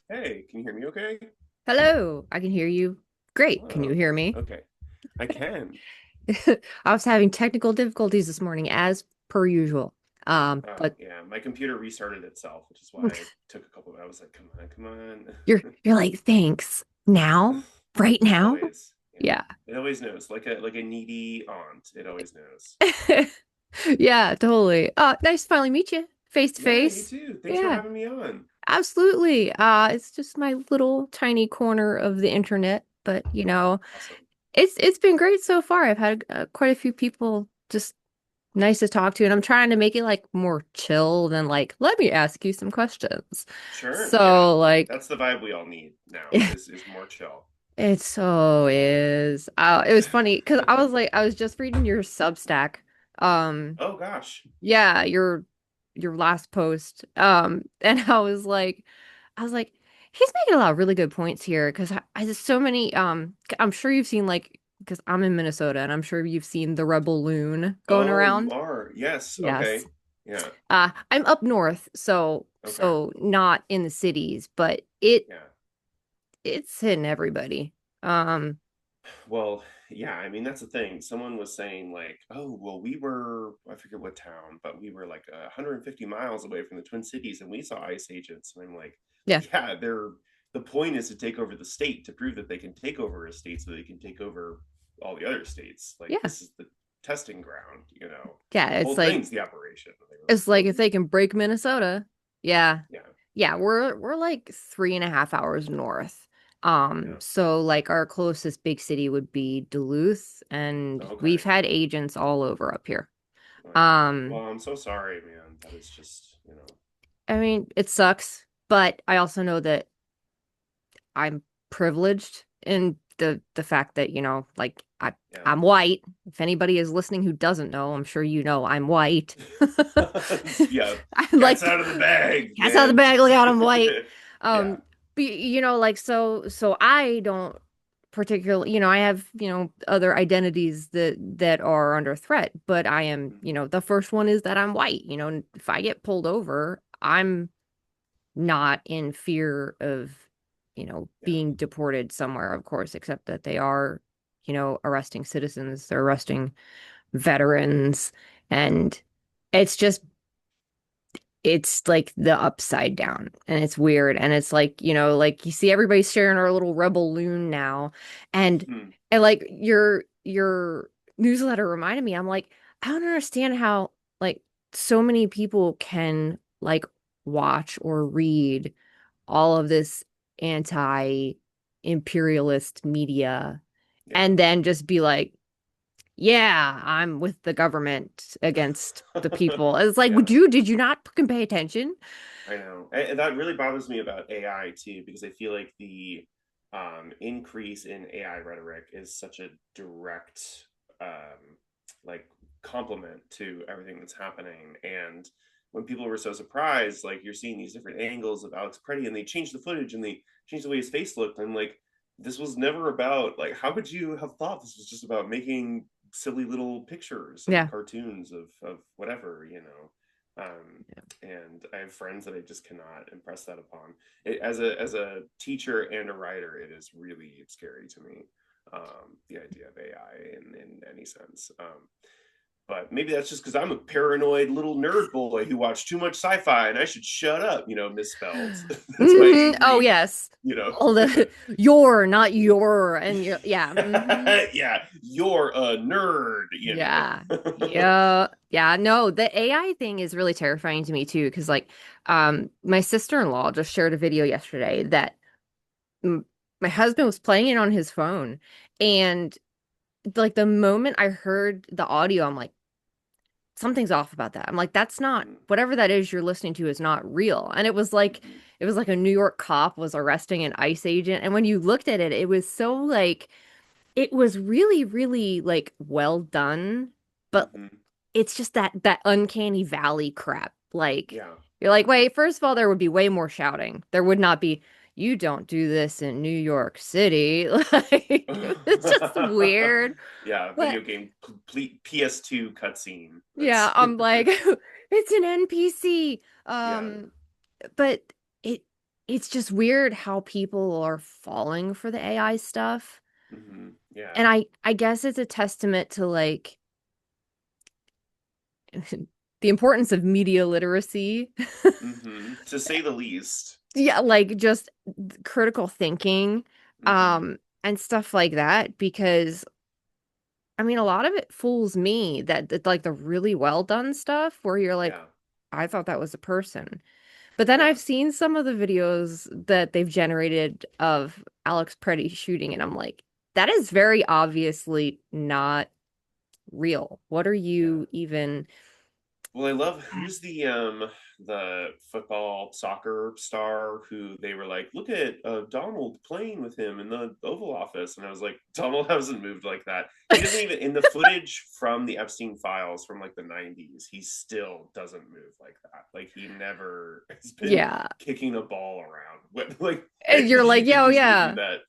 Hey, can you hear me okay? Hello, I can hear you. Great. Can you Hello. hear me? Okay. I can. I was having technical difficulties this morning as per usual. Oh, But yeah. My computer restarted itself, which is why I took a couple of I was like, come on, come you're like, thanks. on. Now? Right now? Always. Yeah. Yeah. It always knows. Like a needy aunt. It always knows. Yeah, totally. Nice to finally meet you face to Yeah, you face. too. Thanks for Yeah, having me on. absolutely. It's just my little tiny corner of the internet, but Awesome. it's been great so far. I've had quite a few people just nice to talk to, and I'm trying to make it like more chill than like, let me ask you some questions. Sure. Yeah. So like That's the vibe we all need now is more chill. it so is. It was funny because I was just reading your Substack. Um, Oh gosh. yeah, your last post. And I was like, he's making a lot of really good points here because I just so many. I'm sure you've seen like because I'm in Minnesota and I'm sure you've seen the Rebel Loon going Oh, you around. are. Yes. Yes. Okay. Yeah. I'm up north, Okay. so not in the cities, but Yeah. it's hitting everybody. Um, Well, yeah, I mean that's the thing. Someone was saying like, "Oh, well, we were I forget what town, but we were like 150 miles away from the Twin Cities, and we saw ice agents." And I'm like, yeah, "Yeah, they're the point is to take over the state to prove that they can take over a state, so they can take over all the other states. Like yeah, this is the testing ground, you know. yeah. The whole thing's the operation." And they were like, It's like if "Okay, they can break Minnesota, yeah, yeah, yeah. yeah, We're like 3.5 hours north. yeah, So like our closest big city would be Duluth, and we've okay, had agents all over up here. wow. Um, Well, I'm so sorry, man. That is just, you know, I mean, it sucks, but I also know that I'm privileged in the fact that, like yeah." I'm white. If anybody is listening who doesn't know, I'm sure you know I'm white. Yeah, I'm cat's like out of the bag, cats out of the man. bag, look out, I'm white. Yeah. But like so I don't particularly, I have, other identities that are under threat, but I am, Mhm. the first one is that I'm white. If I get pulled over, I'm not in fear of, Yeah. being deported somewhere, of course, except that they are, arresting citizens, they're arresting veterans, and it's just it's like the upside down and it's weird and it's like like you see everybody sharing our little rebel loon now and Mhm. like your newsletter reminded me. I'm like, I don't understand how like so many people can like watch or read all of this anti-imperialist media Yeah. and then just be like, yeah, I'm with the government against the people. It's like, Yeah. did you not fucking pay attention? I know. And that really bothers me about AI too, because I feel like the increase in AI rhetoric is such a direct like complement to everything that's happening. And when people were so surprised, like you're seeing these different angles of Alex Preddy and they changed the footage and they changed the way his face looked. I'm like, this was never about like how could you have thought this was just about making silly little pictures and Yeah. cartoons of whatever, you know. And I have friends that I just cannot impress that upon. As a teacher and a writer, it is really scary to me, the idea of AI in any sense. But maybe that's just because I'm a paranoid little nerd boy who watched too much sci-fi and I should shut up, misspelled. That's my Oh angry, yes. you know. All the your, not your, and your, yeah. Yeah, you're a nerd, Yeah. Yeah. Yeah. No, the AI thing is really terrifying to me too, because like my sister-in-law just shared a video yesterday that m my husband was playing it on his phone, and like the moment I heard the audio, I'm like, something's off about that. I'm like, that's not Mhm, whatever that is you're listening to is not real. And mhm. it was like a New York cop was arresting an ICE agent. And when you looked at it, it was so like it was really, really like well done, but Mhm. it's just that uncanny valley crap. Like Yeah, you're like, wait, first of all, there would be way more shouting. There would not be, you don't do this in New York City. Like it's just weird. yeah, But video game complete PS2 cutscene. yeah, I'm like, it's an NPC. Yeah, But it. it's just weird how people are falling for the AI stuff. Yeah. And I guess it's a testament to like the importance of media literacy. To say the least. Yeah, like just critical thinking, Hmm. and stuff like that. Because I mean, a lot of it fools me that like the really well done stuff where you're like, Yeah. I thought that was a person. But then Yeah. I've seen some of the videos that they've generated of Alex Preddy shooting, and I'm like, that is very obviously not real. What are Yeah. you even? Well, I love who's the football soccer star who they were like, look at Donald playing with him in the Oval Office, and I was like, Donald hasn't moved like that. He doesn't even in the footage from the Epstein files from like the '90s. He still doesn't move like that. Like he never has been Yeah. kicking a ball around. Like And when do you're you like, think yo, he's gonna do yeah. that?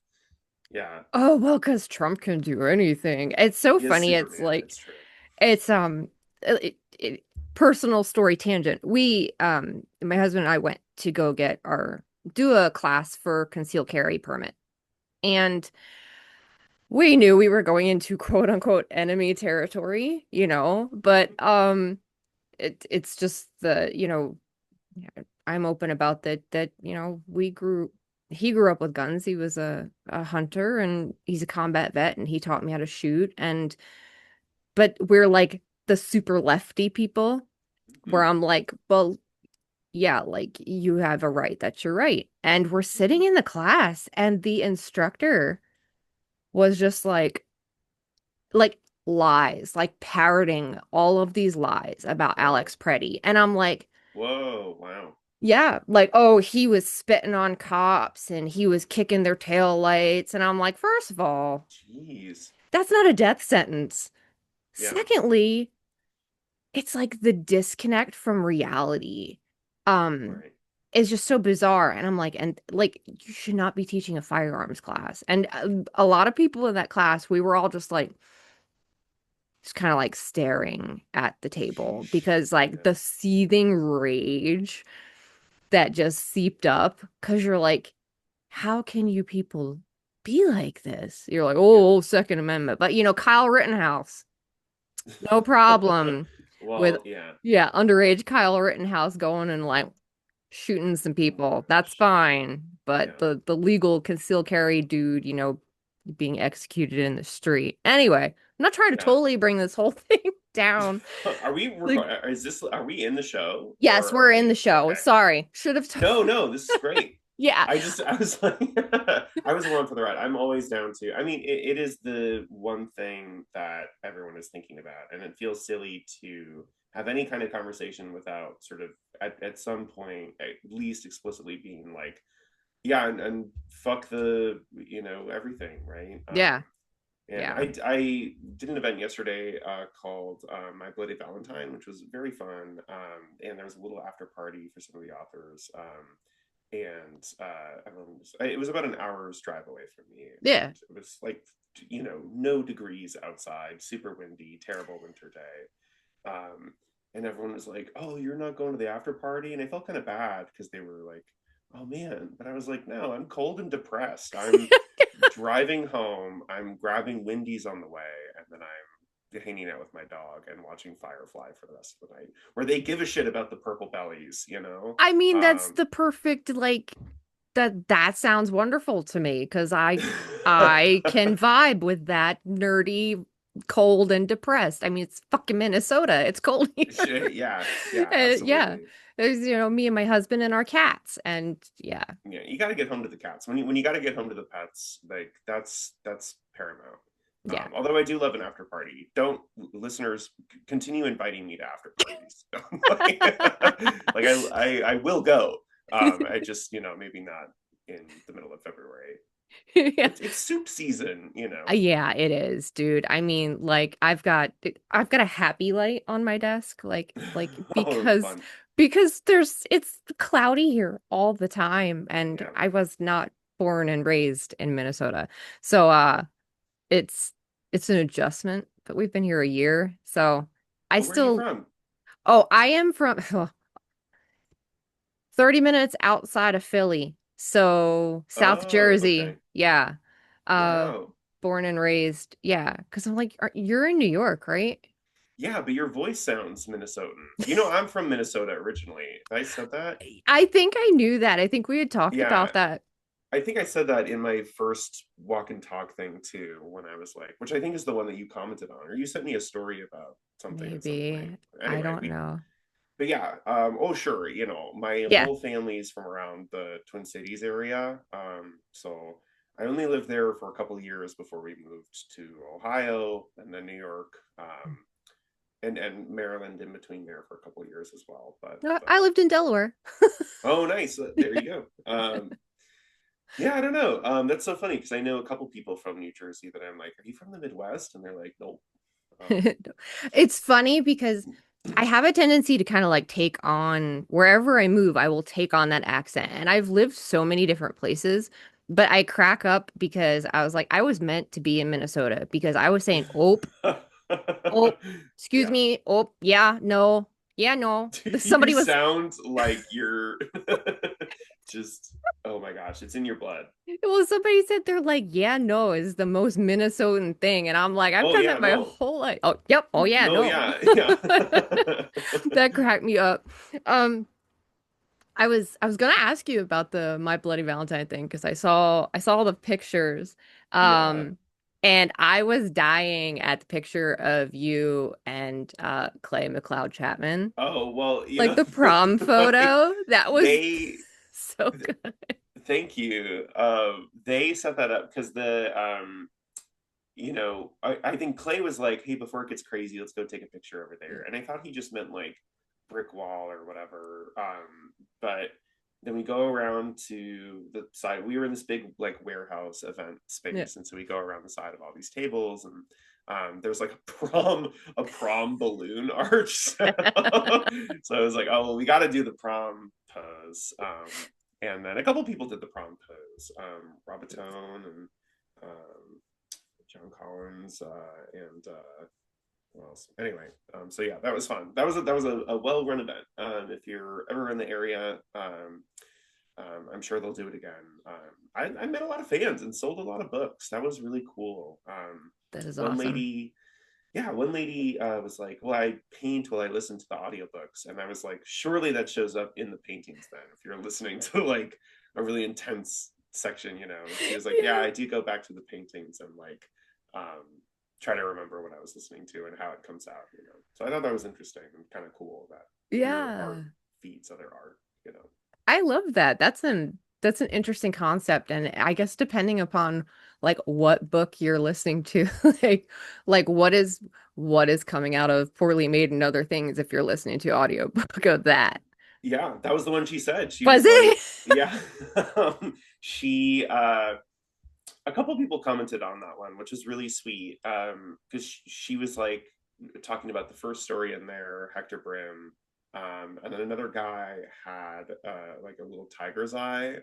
Yeah, Oh, well, because Trump can do anything. It's so he is funny. It's Superman. like, It's true. it's personal story tangent. My husband and I went to go get our do a class for concealed carry permit. And we knew we were going into quote unquote enemy territory, but it's just I'm open about that, he grew up with guns. He was a hunter and he's a combat vet and he taught me how to shoot. But we're like the super lefty people where Hmm. I'm like, well, yeah, like you have a right. That's your right. And we're sitting in the class and the instructor was just like lies, like parroting all of these lies about Whoa. Alex Preddy. And I'm like, Whoa. Wow. yeah, like, oh, he was spitting on cops and he was kicking their tail lights. And I'm like, first of all, Jeez. that's not a death sentence. Yeah. Secondly, it's like the disconnect from reality um Right. is just so bizarre. And I'm like, and like, you should not be teaching a firearms class. And a lot of people in that class, we were all just kind of like staring at the table Sheesh. because like Yeah. the seething rage that just seeped up because you're like, how can you people be like this? You're like, Yeah. oh, Second Amendment. But Kyle Rittenhouse, no problem with, Well, yeah. yeah, underage Kyle Rittenhouse going and like shooting some Oh my people. That's gosh. fine. But Yeah. the legal concealed carry dude, being executed in the street. Anyway, I'm not trying to Yeah. totally bring this whole thing down. Are we Like, are we in the show yes, or we're are in the we show. okay? Sorry. Should have No, no, this is great. Yeah. I was like, I was along for the ride. I'm always down to, I mean, it is the one thing that everyone is thinking about. And it feels silly to have any kind of conversation without sort of, at some point, at least explicitly being like, yeah, and fuck the, everything, right? Yeah. And Yeah. I did an event yesterday called My Bloody Valentine, which was very fun. And there was a little after party for some of the authors. And it was about an hour's drive away from me. Yeah. And it was like, no degrees outside, super windy, terrible winter day. And everyone was like, oh, you're not going to the after party? And I felt kind of bad because they were like, oh man. But I was like, no, I'm cold and depressed. I'm driving home, I'm grabbing Wendy's on the way, and then I'm hanging out with my dog and watching Firefly for the rest of the night, where they give a shit about the purple bellies, you know? I mean, that's Um, the perfect like that sounds wonderful to me because I can vibe with that nerdy, cold and depressed. I mean, it's fucking Minnesota. It's cold here. yeah, yeah, Yeah. absolutely. There's, me and my husband and our cats. And yeah. Yeah, you got to get home to the cats. When you got to get home to the pets, like that's paramount. Yeah. Although I do love an after party. Don't listeners continue inviting me to after parties. Like I will go. I just maybe not in the middle of February. Yeah. It's soup season, you know. Yeah, it is, dude. I mean, like I've got a happy light on my desk, like Oh, because fun. it's cloudy here all the time, and Yeah. I was not born and raised in Minnesota. So it's it's an adjustment, but we've been here a year. So I Oh, where are you still from? I am from 30 minutes outside of Philly. So South Oh, okay. Jersey, yeah. Uh, Wow. born and raised, yeah. Because I'm like, you're in New York, right? Yeah, but your voice sounds Minnesotan. I'm from Minnesota originally. I said that? I think I knew that. I think we had talked Yeah, about that. I think I said that in my first walk and talk thing too, when I was like, which I think is the one that you commented on, or you sent me a story about something at some point. Maybe. I Anyway, don't know. but yeah, oh sure, my Yeah. whole family's from around the Twin Cities area. So I only lived there for a couple of years before we moved to Ohio and then New York, and Maryland in between there for a couple of years as well. But I lived in Delaware. oh, nice, there you go. Yeah, I don't know. That's so funny because I know a couple people from New Jersey that I'm like, "Are you from the Midwest?" And they're like, "Nope." It's funny because I have a tendency to kind of like take on wherever I move, I will take on that accent. And I've lived so many different places, but I crack up because I was like, I was meant to be in Minnesota because I was saying, oh, oh, excuse Yeah. me, oh, yeah, no. You Somebody was, sound like you're just, oh my gosh, it's in your blood. well, somebody said they're like, yeah, no is the most Minnesotan thing. And I'm like, I've Oh done yeah, that my no. whole life. Oh, yep, oh, yeah, No, no. yeah, yeah. That cracked me up. Um, I was gonna ask you about the My Bloody Valentine thing because I saw the pictures. Yeah. Um and I was dying at the picture of you and Clay McLeod Chapman. Oh, well, Like the prom like photo. That was they so good. thank you. They set that up because I think Clay was like, "Hey, before it gets crazy, let's go take a picture over there." And I thought he just meant like brick wall or whatever. But then we go around to the side. We were in this big like warehouse event Yeah. space, and so we go around the side of all these tables, and there's like a prom balloon arch. So I was like, "Oh, well, we got to do the prom pose." And then a couple people did the prom pose. Robatone and um, John Collins, and what else? Anyway, so yeah, that was fun. That was a well run event. If you're ever in the area, I'm sure they'll do it again. I met a lot of fans and sold a lot of books. That was really cool. That is One awesome. lady, yeah, one lady was like, "Well, I paint while I listen to the audiobooks," and I was like, "Surely that shows up in the paintings then. If you're listening to like a really intense section." She was like, "Yeah, Yeah. I do go back to the paintings and like um, try to remember what I was listening to and how it comes out." So I thought that was interesting and kind of cool that your art Yeah. feeds other art. I love that. That's an interesting concept, and I guess depending upon like what book you're listening to, like what is coming out of Poorly Made and Other Things if you're listening to audiobook of that. Yeah, that was the one she said. She Was was like, it? yeah. She a couple people commented on that one, which was really sweet. Because she was like talking about the first story in there, Hector Brim. And then another guy had like a little tiger's eye.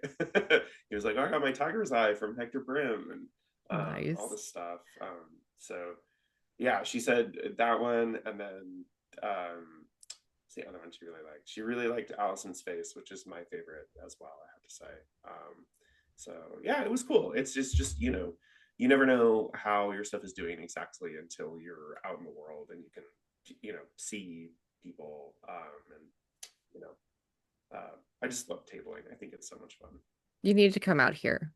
He was like, "I got my tiger's eye from Hector Brim," and all Nice. this stuff. So yeah, she said that one, and then what's the other one she really liked? She really liked Allison's Face, which is my favorite as well, I have to say. So yeah, it was cool. It's just you never know how your stuff is doing exactly until you're out in the world and you can see people, and you know I just love tabling. I think it's so much fun. You need to come out here.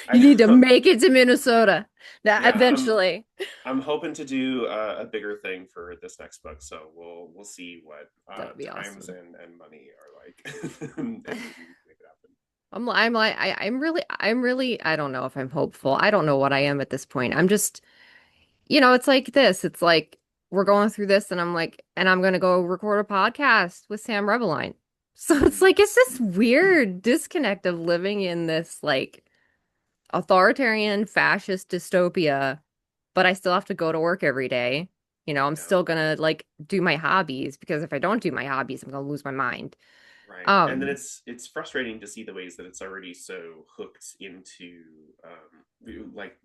I You need to know. make it to Minnesota. That Yeah, eventually. I'm hoping to do a bigger thing for this next book, so we'll see what That'd be times awesome. and money are like, and we can make it happen. I'm like I'm really I don't know if I'm hopeful. I don't know what I am at this point. I'm just it's like this. It's like we're going through this and I'm like and I'm gonna go record a podcast with Sam Rebelein. So it's Mm. like it's this weird disconnect of living in this like authoritarian fascist dystopia, but I still have to go to work every day. I'm Yeah, still gonna like do my hobbies because if I don't do my hobbies, I'm gonna lose my mind. right. And then Um, it's frustrating to see the ways that it's already so hooked into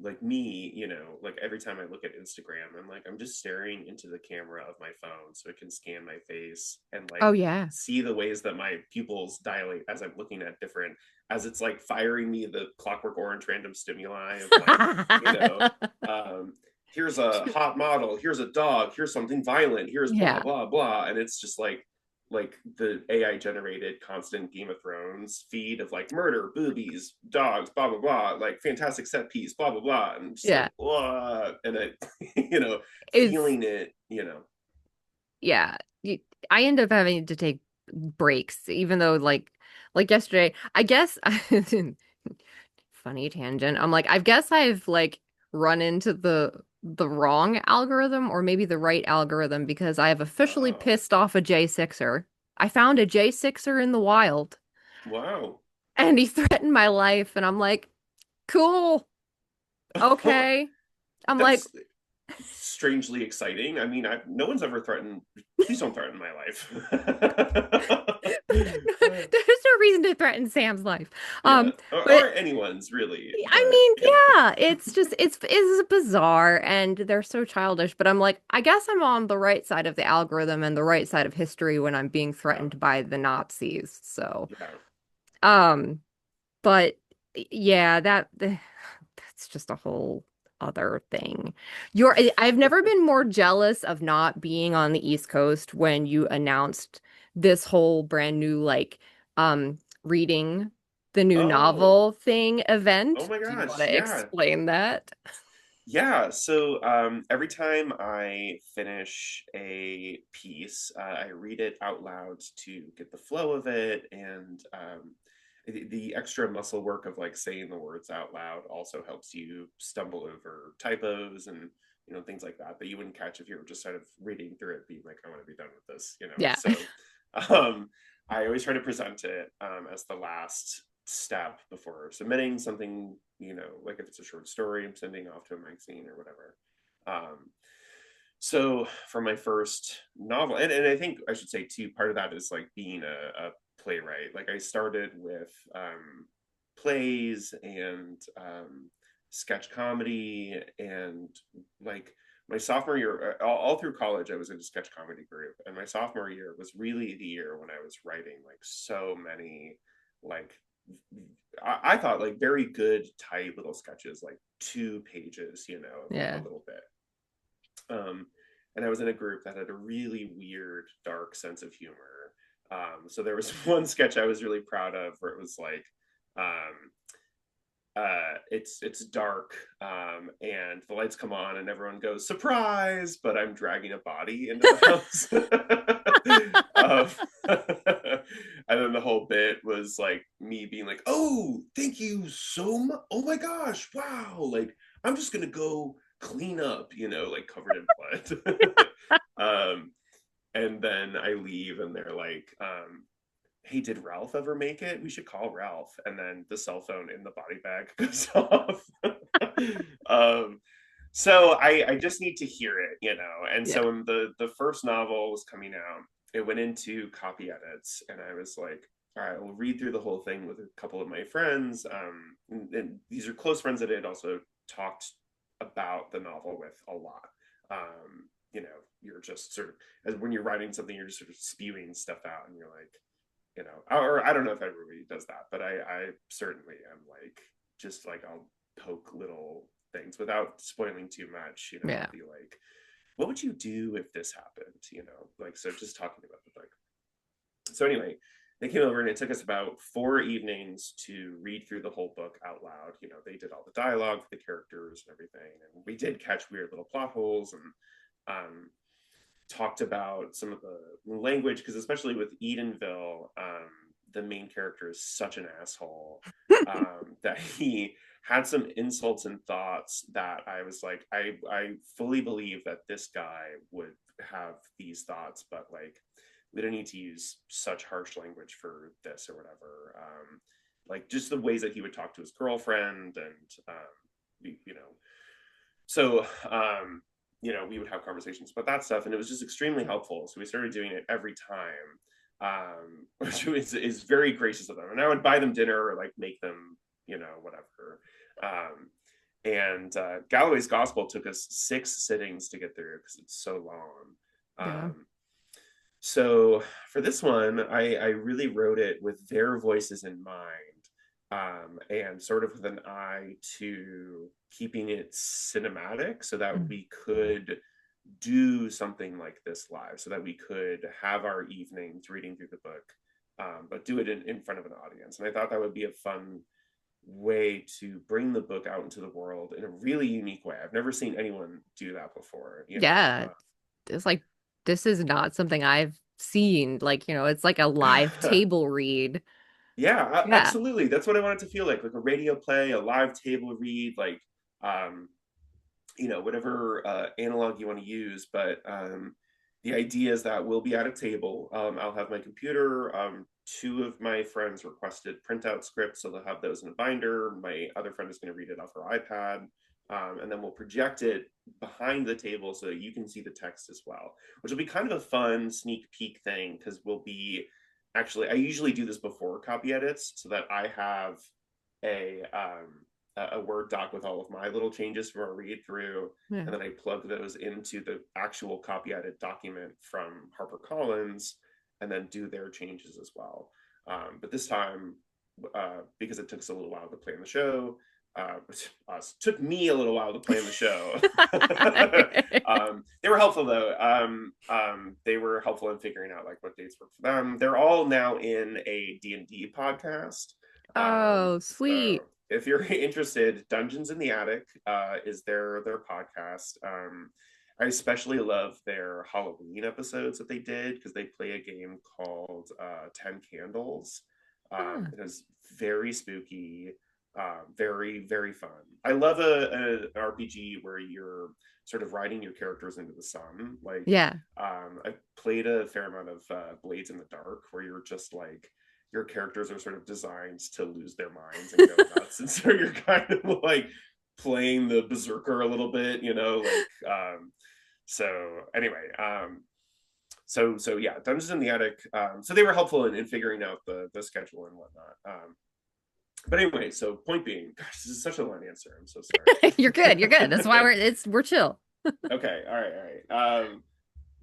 like me, like every time I look at Instagram, I'm just staring into the camera of my phone so it can scan my face and Oh like yeah. see the ways that my pupils dilate as I'm looking at different, as it's like firing me the Clockwork Orange random stimuli of like, you know, um, here's a hot model, here's a dog, here's something violent, here's blah Yeah. blah blah, and it's just like the AI generated constant Game of Thrones feed of like murder, boobies, dogs, blah blah blah, like fantastic set piece, blah blah blah, and just like Yeah. blah, and it, It's feeling it. yeah. I end up having to take breaks, even though like yesterday, I guess funny tangent. I'm like, I guess I've like run into the wrong algorithm or maybe the right algorithm because I have officially Oh, pissed off a J6er. I found a J6er in the wild wow. and he threatened my life and I'm like, cool, okay. I'm like, That's strangely exciting. I mean, no one's ever threatened. Please don't threaten my life. there's no reason to threaten Sam's life. Yeah, or But anyone's really, I but mean, yeah, it's just it's bizarre and they're so childish, but I'm like, I guess I'm on the right side of the algorithm and the right side of history when I'm being yeah, threatened by the Nazis. So, yeah. um, but yeah, that's just a whole other thing. I've never been more jealous of not being on the East Coast when you announced this whole brand new reading the new Oh, novel thing oh event. my Do you want gosh, to yeah. explain that? Yeah, so every time I finish a piece, I read it out loud to get the flow of it, and the extra muscle work of like saying the words out loud also helps you stumble over typos and things like that you wouldn't catch if you were just sort of reading through it, being like, I want to be done with this. Yeah. So um, I always try to present it as the last step before submitting something, like if it's a short story, I'm sending off to a magazine or whatever. So for my first novel, and I think I should say too, part of that is like being a playwright. Like I started with plays and sketch comedy, and like my sophomore year, all through college, I was in a sketch comedy group, and my sophomore year was really the year when I was writing like so many like I thought like very good tight little sketches, like 2 pages, of like a Yeah. little bit. And I was in a group that had a really weird, dark sense of humor. So there was one sketch I was really proud of where it was like, um, it's dark, and the lights come on and everyone goes surprise, but I'm dragging a body into the house. And then the whole bit was like me being like, oh, thank you so much, oh my gosh, wow, like I'm just gonna go clean up, like covered in blood. um and then I leave and they're like, hey, did Ralph ever make it? We should call Ralph. And then the cell phone in the body bag goes off. um, so I just need to hear it. And Yeah. so when the first novel was coming out, it went into copy edits, and I was like, all right, we'll read through the whole thing with a couple of my friends. And these are close friends that I had also talked about the novel with a lot. You're just sort of, as when you're writing something, you're just sort of spewing stuff out, and you're like, or I don't know if everybody does that, but I certainly am like, just like I'll poke little things without spoiling too much. Yeah. I'll be like, what would you do if this happened? Like, so just talking about the book. So anyway, they came over and it took us about 4 evenings to read through the whole book out loud. They did all the dialogue for the characters and everything, and we did catch weird little plot holes, and talked about some of the language, because especially with Edenville, the main character is such an asshole, that he had some insults and thoughts that I was like, I fully believe that this guy would have these thoughts, but like we don't need to use such harsh language for this or whatever. Like just the ways that he would talk to his girlfriend, and you know so we would have conversations about that stuff, and it was just extremely helpful, so we started doing it every time, which is very gracious of them, and I would buy them dinner or like make them whatever. Um, and Galloway's Gospel took us 6 sittings to get through because it's so long. Yeah. So for this one, I really wrote it with their voices in mind, and sort of with an eye to keeping it cinematic so that Mm. we could do something like this live, so that we could have our evenings reading through the book, but do it in front of an audience. And I thought that would be a fun way to bring the book out into the world in a really unique way. I've never seen anyone do that before, you know. Yeah. It's like this is not something I've seen. Like, it's like a live table read. Yeah, Yeah. absolutely. That's what I want it to feel like a radio play, a live table read, like um, whatever analog you want to use. But the idea is that we'll be at a table. I'll have my computer. Two of my friends requested printout scripts, so they'll have those in a binder. My other friend is going to read it off her iPad. And then we'll project it behind the table so that you can see the text as well, which will be kind of a fun sneak peek thing because we'll be actually, I usually do this before copy edits so that I have a a Word doc with all of my little changes from a read through, Yeah. and then I plug those into the actual copy edit document from HarperCollins, and then do their changes as well. But this time, because it took us a little while to plan the show, took me a little while to plan the show. They were helpful though. They were helpful in figuring out like what dates work for them. They're all now in a D&D podcast. Oh, So sweet. if you're interested, Dungeons in the Attic is their podcast. I especially love their Halloween episodes that they did because they play a game called 10 Candles. Huh. It is very spooky, very, very fun. I love an RPG where you're sort of riding your characters into the sun. Like, Yeah. I played a fair amount of Blades in the Dark where you're just like, your characters are sort of designed to lose their minds and go nuts. And so you're kind of like playing the berserker a little bit, like so anyway, so yeah, Dungeons in the Attic. So they were helpful in figuring out the schedule and whatnot. But anyway, so point being, gosh, this is such a long answer. I'm so You're good. You're good. That's why sorry. we're chill. Okay, all right, all right.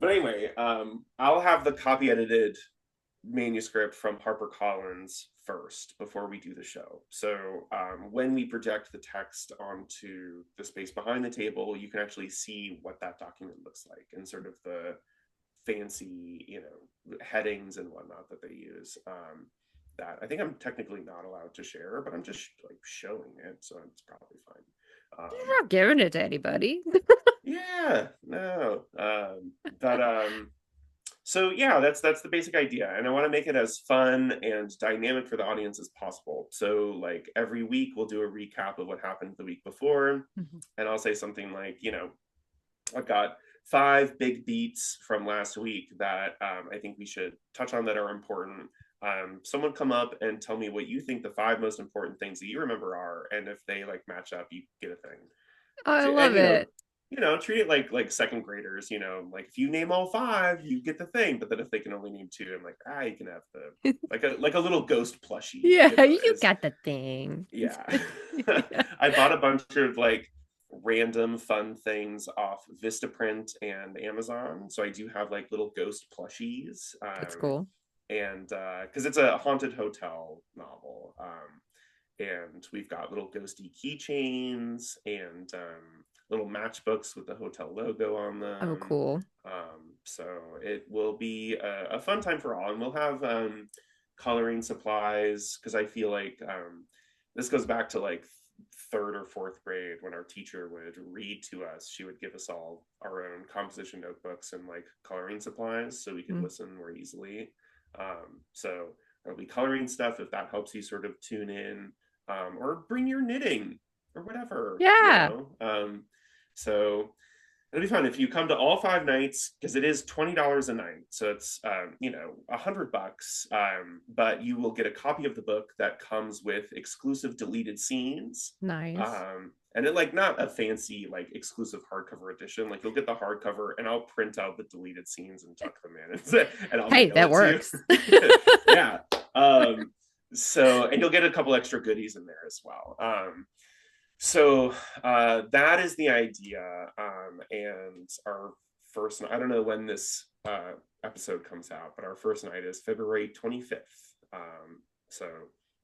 But anyway, I'll have the copy edited manuscript from HarperCollins first before we do the show. So when we project the text onto the space behind the table, you can actually see what that document looks like and sort of the fancy, headings and whatnot that they use. That I think I'm technically not allowed to share, but I'm just like showing it, so it's probably fine. You're not giving it to anybody. Yeah, no, but so yeah, that's the basic idea, and I want to make it as fun and dynamic for the audience as possible. So like every week we'll do a recap of what happened the week before, Mhm. and I'll say something like, I've got 5 big beats from last week that I think we should touch on that are important. Someone come up and tell me what you think the 5 most important things that you remember are, and if they like match up, you get a thing. Oh, I And love it. treat it like second graders. Like if you name all 5, you get the thing. But then if they can only name 2, I'm like, you can have the like a little ghost plushie. Yeah, you Is got the thing. yeah. I bought a bunch of like random fun things off Vistaprint and Amazon. So I do have like little ghost plushies. That's cool. And because it's a haunted hotel novel. And we've got little ghosty keychains and little matchbooks with the hotel logo on Oh, them. cool. So it will be a fun time for all, and we'll have coloring supplies because I feel like this goes back to like third or fourth grade when our teacher would read to us. She would give us all our own composition notebooks and like coloring supplies so we could Mm. listen more easily. So there'll be coloring stuff if that helps you sort of tune in, or bring your knitting or whatever, Yeah. So it'll be fun if you come to all 5 nights because it is $20 a night, so it's $100. But you will get a copy of the book that comes with exclusive deleted scenes. Nice. And it like not a fancy like exclusive hardcover edition. Like you'll get the hardcover, and I'll print out the deleted scenes and tuck them in, and I'll Hey, mail that it to works. you. Yeah. So and you'll get a couple extra goodies in there as well. So that is the idea. And our first, I don't know when this episode comes out, but our first night is February 25th. So if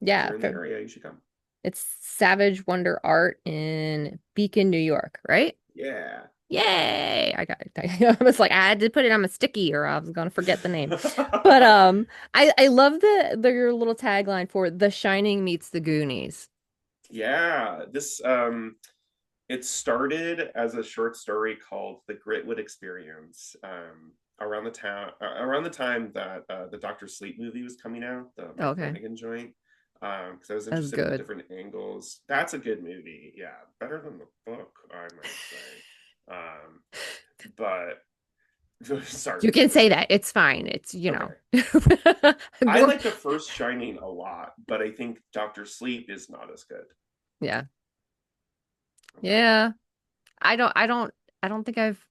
Yeah, you're in the area, you should come. it's Savage Wonder Art in Beacon, New York, right? Yeah. Yay! I got it. I was like, I had to put it on my sticky or I was gonna forget the name. But I love the your little tagline for The Shining meets the Goonies. Yeah. This it started as a short story called The Gritwood Experience. Around the time that the Doctor Sleep movie was coming out, the Mike Okay, Flanagan joint. Because I was that's interested in good. different angles. That's a good movie. Yeah, better than the book, I might say. But sorry You for can say spoiling. that. It's fine. It's, Okay. I We're- like the first Shining a lot, but I think Doctor Sleep is not as good. yeah. Okay. Yeah. I don't I don't I don't think I've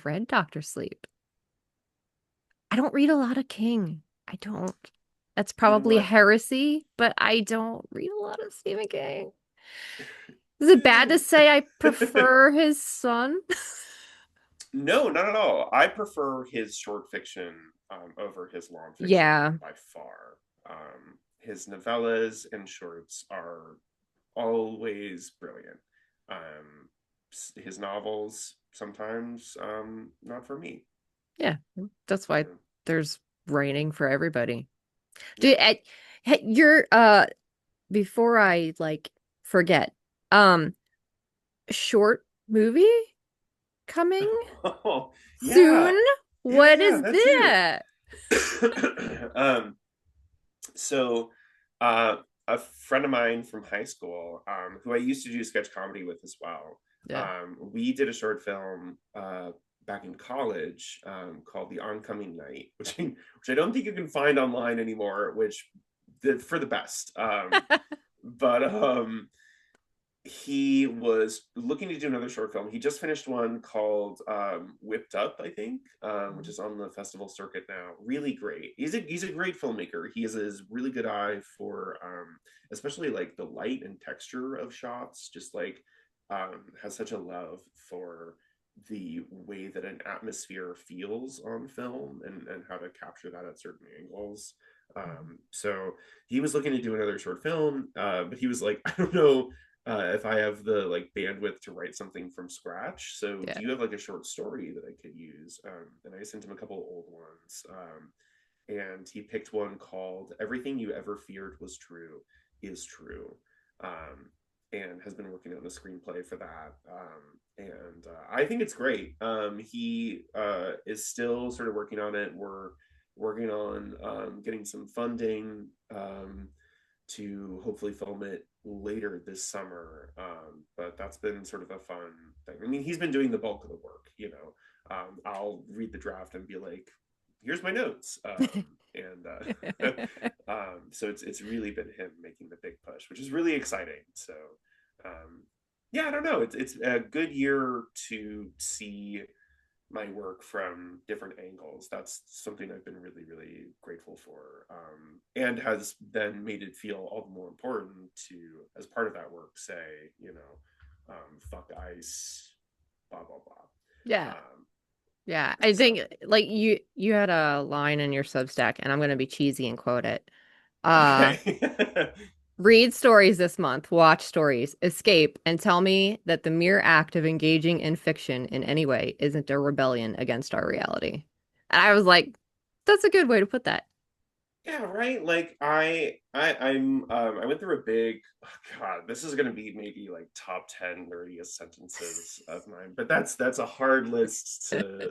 read Doctor Sleep. I don't read a lot of King. I don't. That's You know probably what? heresy, but I don't read a lot of Stephen King. Is it bad to say I prefer his son? No, not at all. I prefer his short fiction over his long fiction Yeah. by far. His novellas and shorts are always brilliant. Um, his novels sometimes not for me. Yeah. That's why Yeah. there's writing for everybody. Yeah. Do you're before I like forget, um short movie coming Oh, yeah. soon? Yeah, What yeah, is that too. that? um, so uh, a friend of mine from high school, who I used to do sketch comedy with as well, Yeah. we did a short film back in college called The Oncoming Night, which I don't think you can find online anymore, which for the best. But he was looking to do another short film. He just finished one called Whipped Up, I think, which is on the festival circuit now. Really great. He's a great filmmaker. He has a really good eye for especially like the light and texture of shots. Just like has such a love for the way that an atmosphere feels on film and how to capture that at certain angles. So he was looking to do another short film, but he was like, I don't know if I have the like bandwidth to write something from scratch. So Yeah. do you have like a short story that I could use? And I sent him a couple of old ones. And he picked one called Everything You Ever Feared Was True is True. Um, and has been working on the screenplay for that. And I think it's great. He is still sort of working on it. We're working on getting some funding to hopefully film it later this summer. But that's been sort of a fun thing. I mean, he's been doing the bulk of the work, you know. I'll read the draft and be like, here's my notes. So it's really been him making the big push, which is really exciting. So yeah, I don't know. It's a good year to see my work from different angles. That's something I've been really, really grateful for, and has then made it feel all the more important to, as part of that work, say, you know, fuck ice, blah blah blah. Yeah. Yeah. I So think like you had a line in your Substack and I'm gonna be cheesy and quote it. Uh okay. Read stories this month, watch stories, escape, and tell me that the mere act of engaging in fiction in any way isn't a rebellion against our reality. And I was like, that's a good way to put that. Yeah, right. Like I went through a big, oh God, this is gonna be maybe like top 10 nerdiest sentences of mine, but that's a hard list to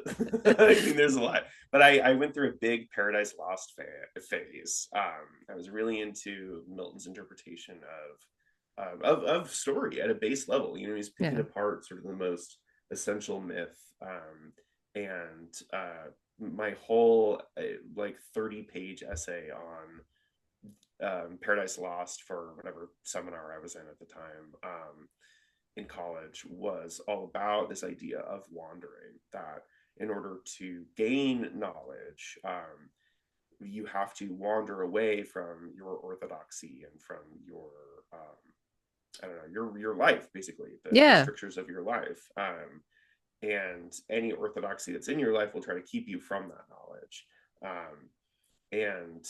I mean there's a lot. But I went through a big Paradise Lost phase. I was really into Milton's interpretation of story at a base level. You know, he's picking Yeah. apart sort of the most essential myth. And my whole like 30-page essay on Paradise Lost for whatever seminar I was in at the time in college was all about this idea of wandering. That in order to gain knowledge, you have to wander away from your orthodoxy and from your I don't know, your life, basically, the Yeah. strictures of your life. And any orthodoxy that's in your life will try to keep you from that knowledge. And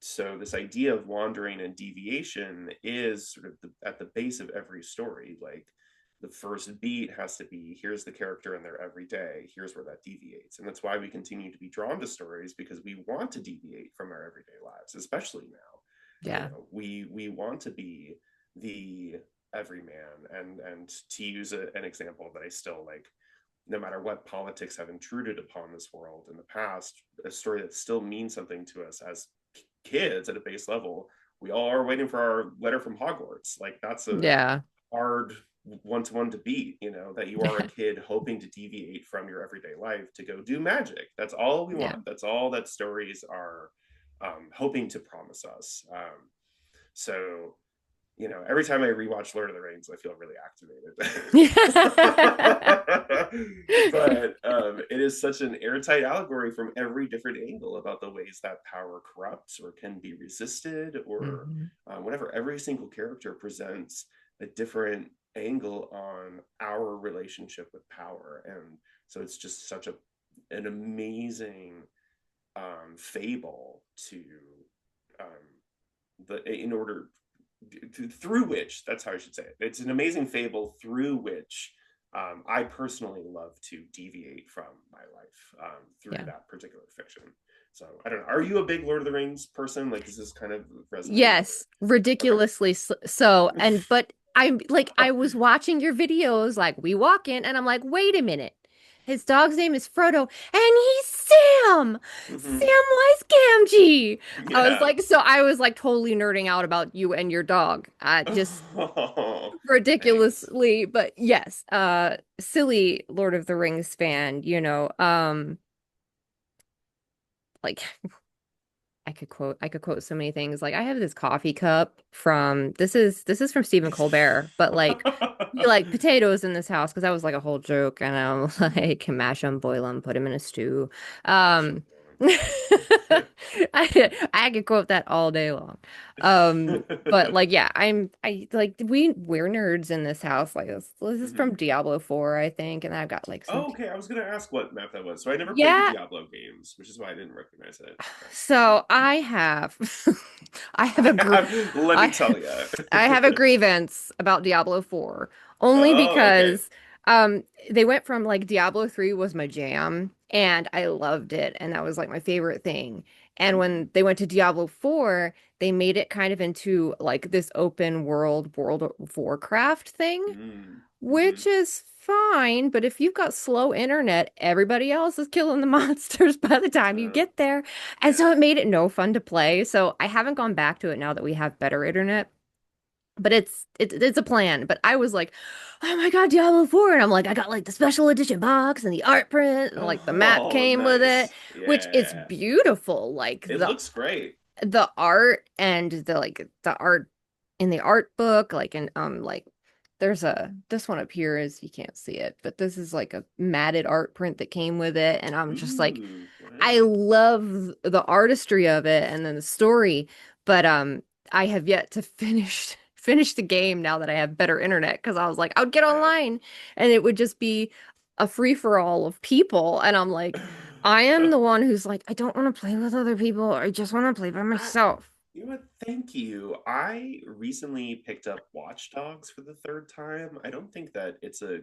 so this idea of wandering and deviation is sort of at the base of every story. Like the first beat has to be, here's the character in their everyday, here's where that deviates. And that's why we continue to be drawn to stories, because we want to deviate from our everyday lives, especially now. Yeah. We want to be the everyman. And to use an example that I still like, no matter what politics have intruded upon this world in the past, a story that still means something to us as kids at a base level. We all are waiting for our letter from Hogwarts. Like that's a Yeah. hard one-to-one to beat, that you are a kid hoping to deviate from your everyday life to go do magic. That's all we Yeah. want. That's all that stories are hoping to promise us. So every time I rewatch Lord of the Rings, I feel really Yeah. activated. But it is such an airtight allegory from every different angle about the ways that power corrupts or can be resisted, or Mhm. whenever every single character presents a different angle on our relationship with power. And so it's just such an amazing fable to in order through which, that's how I should say it. It's an amazing fable through which I personally love to deviate from my life through Yeah. that particular fiction. So I don't know. Are you a big Lord of the Rings person? Like, does this kind of resonate? Yes, ridiculously so. Or... And but I'm like I was watching your videos like we walk in and I'm like, "Wait a minute. His dog's name is Frodo and he's Sam. Mhm. Samwise Gamgee." Yeah. I was like totally nerding out about you and your dog. Just Oh, thanks. ridiculously, but yes, silly Lord of the Rings fan, like I could quote so many things. Like I have this coffee cup from this is from Stephen Colbert, but like we like potatoes in this house because that was like a whole joke, and I'm like can mash them, boil them, put them in a stew. Mash Um, up, I I could quote that all day long. But like yeah, I like we're nerds in this house. Like this is from Mhm. Diablo 4, I think, and I've got like some Oh, okay. I was gonna ask what map that was. So I never played the yeah. Diablo games, which is why I didn't recognize it. So I have I have a Let me I tell you. I have a grievance about Diablo 4 only Oh, okay. because they went from like Diablo 3 was my jam and I loved it and that was like my favorite thing. And Mm, when they went to Diablo 4, they made it kind of into like this open World of Warcraft thing, mm-hmm. which is fine, but if you've got slow internet, everybody else is killing the monsters by the time you Uh, get there. And so yeah. it made it no fun to play. So I haven't gone back to it now that we have better internet. But it's a plan. But I was like, oh my God, Diablo 4. And I'm like, I got like the special edition box and the art print and like the map Oh, came with it, nice. which is Yeah. beautiful. Like It looks great. the art and the art in the art book, like in like there's this one up here is you can't see it, but this is like a matted art print that came with it, and I'm just like Ooh, I wow. love the artistry of it and then the story, but I have yet to finish the game now that I have better internet because I was like I would get online and it would just be a free for all of people, and I'm like I am the one who's like, I don't want to play with other people. I just want to play by I, myself. you know what? Thank you. I recently picked up Watch Dogs for the third time. I don't think that it's a.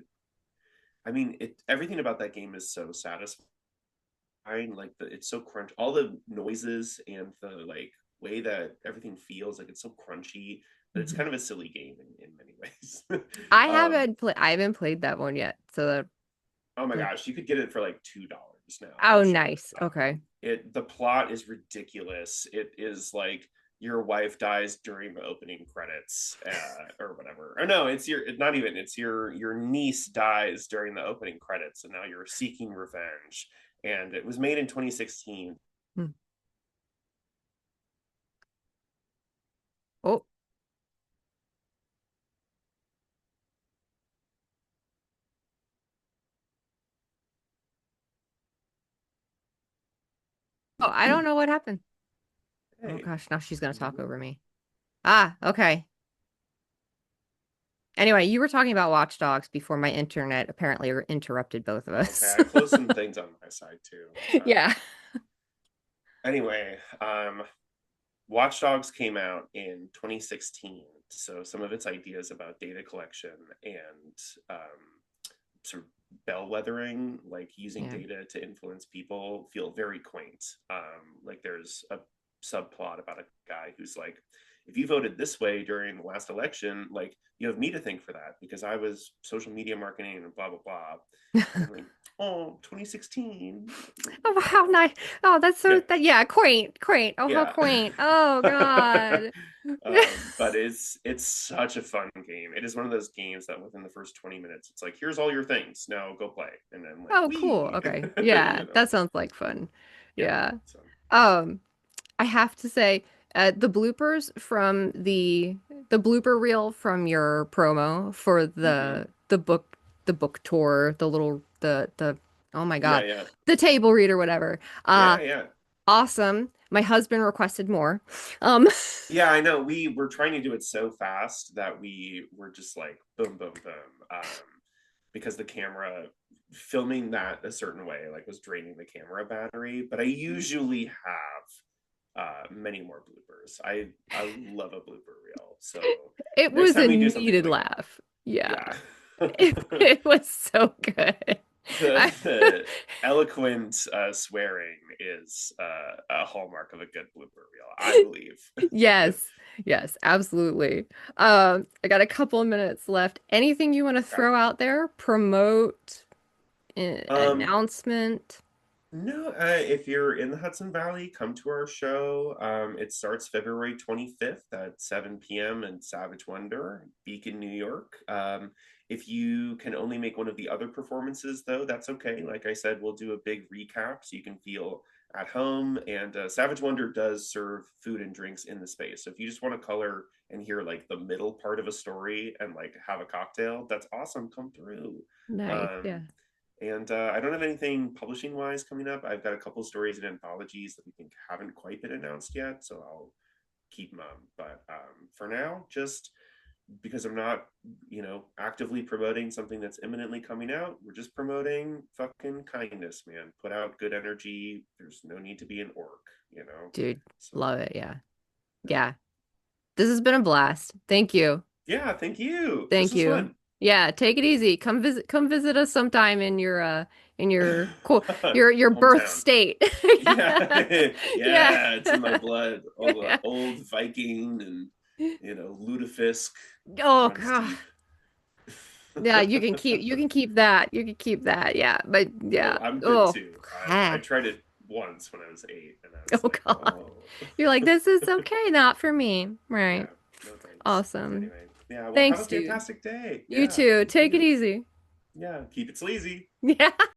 I mean, everything about that game is so satisfying. Like it's so crunch. All the noises and the like way that everything feels like it's so crunchy, but it's Mhm. kind of a silly game in many ways. um, I haven't played that one yet. So oh my the gosh, you could get it for like $2 now oh for sure. nice. Okay. The plot is ridiculous. It is like your wife dies during the opening credits, or whatever. Or no, not even. It's your niece dies during the opening credits, and now you're seeking revenge. And it was made in 2016. Hmm. Oh, oh, I don't know what happened. Oh Hey, gosh, now she's gonna talk no, over me. Ah, okay. Anyway, you were talking about Watch Dogs before my internet apparently interrupted both of Okay, us. I closed some things on my side too. Yeah. Anyway, Watch Dogs came out in 2016, so some of its ideas about data collection and sort of bellwethering, like using Yeah. data to influence people, feel very quaint. Like there's a subplot about a guy who's like, if you voted this way during the last election, like you have me to thank for that because I was social media marketing and blah blah blah. And I'm like, oh, 2016. Oh, how nice. Oh, that's so Yeah, that yeah, quaint, quaint. Oh, how yeah. quaint. Oh God. But it's such a fun game. It is one of those games that within the first 20 minutes, it's like, here's all your things. Now go play. And then like, Oh, cool. we, Okay. you Yeah, know. that sounds like fun. Yeah. Yeah. So Um, I have to say, the bloopers from the blooper reel from your promo for mhm. the book tour, the little the oh my Yeah, God, yeah. the table read or whatever. Yeah, yeah. Awesome. My husband requested more. Um, Yeah, I know. We were trying to do it so fast that we were just like boom, boom, boom. Because the camera filming that a certain way like was draining the camera battery. But I usually have many more bloopers. I love a blooper reel. So it next was a time we do something needed like laugh. Yeah. that, yeah. It was so good. I, The eloquent swearing is a hallmark of a good blooper reel, I believe. yes. Yes, absolutely. I got a couple of minutes left. Anything you want to Okay. throw out there? Promote, Um, announcement? no, if you're in the Hudson Valley, come to our show. It starts February 25th at 7 p.m. in Savage Wonder, Beacon, New York. If you can only make one of the other performances, though, that's okay. Like I said, we'll do a big recap so you can feel at home. And Savage Wonder does serve food and drinks in the space. So if you just want to color and hear like the middle part of a story and like have a cocktail, that's awesome. Come through. Nice. Yeah. Um, and I don't have anything publishing wise coming up. I've got a couple stories and anthologies that we think haven't quite been announced yet, so I'll keep them. But for now, just because I'm not, actively promoting something that's imminently coming out, we're just promoting fucking kindness, man. Put out good energy. There's no need to be an orc. Dude, So love it. Yeah. yeah, Yeah. This has been a blast. Thank you. yeah. Thank you. This Thank was you. fun. Yeah, take it easy. Come visit us sometime in your cool your birth Hometown. state. Yeah, Yeah. yeah, it's in my blood. All the Yeah. old Viking and lutefisk Oh runs God. deep. Yeah, you can keep that. You can keep that. Yeah. But Oh, yeah. I'm good Oh. too. I Ah. tried it once when I was 8, and I was Oh like, God. oh, You're like, this is okay, not for me. yeah, Right. no thanks. Awesome. Anyway, yeah, well, have a Thanks, dude. fantastic day. You Yeah, too. thank Take it you. easy. Yeah, keep it sleazy. Yeah.